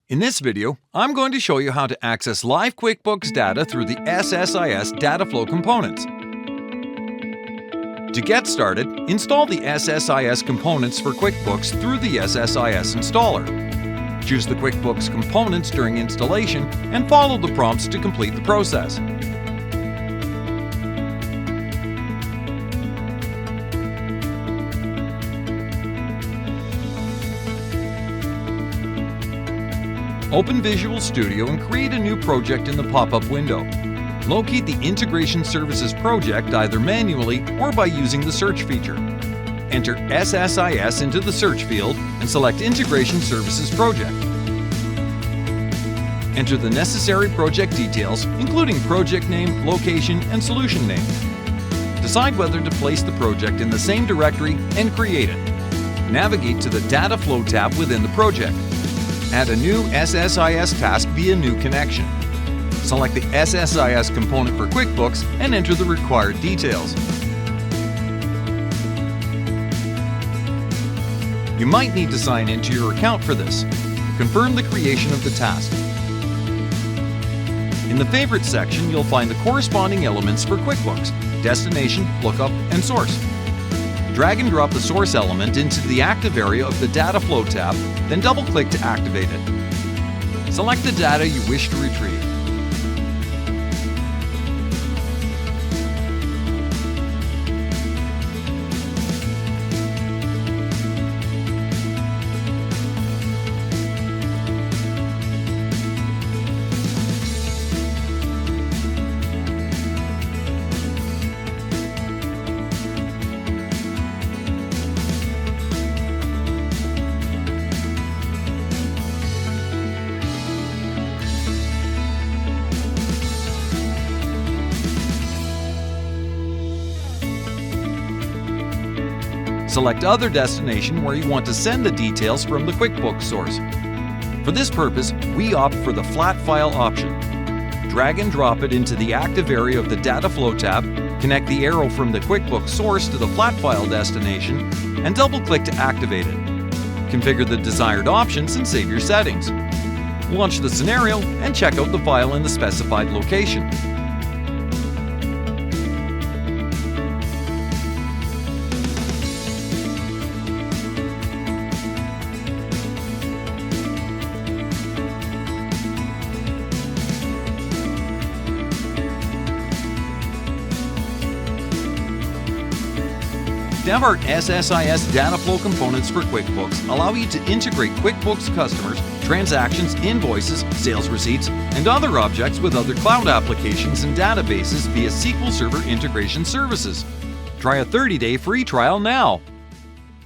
In this video, I'm going to show you how to access live QuickBooks data through the SSIS Data Flow Components. To get started, install the SSIS components for QuickBooks through the SSIS installer. Choose the QuickBooks components during installation and follow the prompts to complete the process. Open Visual Studio and create a new project in the pop-up window. Locate the Integration Services project either manually or by using the search feature. Enter SSIS into the search field and select Integration Services project. Enter the necessary project details, including project name, location, and solution name. Decide whether to place the project in the same directory and create it. Navigate to the Data Flow tab within the project. Add a new SSIS task via New Connection. Select the SSIS component for QuickBooks and enter the required details. You might need to sign into your account for this. Confirm the creation of the task. In the Favorites section, you'll find the corresponding elements for QuickBooks: destination, lookup, and source. Drag and drop the source element into the active area of the Data Flow tab, then double-click to activate it. Select the data you wish to retrieve. Select Other Destination where you want to send the details from the QuickBooks source. For this purpose, we opt for the Flat File option. Drag and drop it into the active area of the Data Flow tab, connect the arrow from the QuickBooks source to the Flat File destination, and double-click to activate it. Configure the desired options and save your settings. Launch the scenario and check out the file in the specified location. Devart SSIS Data Flow Components for QuickBooks allow you to integrate QuickBooks customers, transactions, invoices, sales receipts, and other objects with other cloud applications and databases via SQL Server integration services. Try a 30-day free trial now.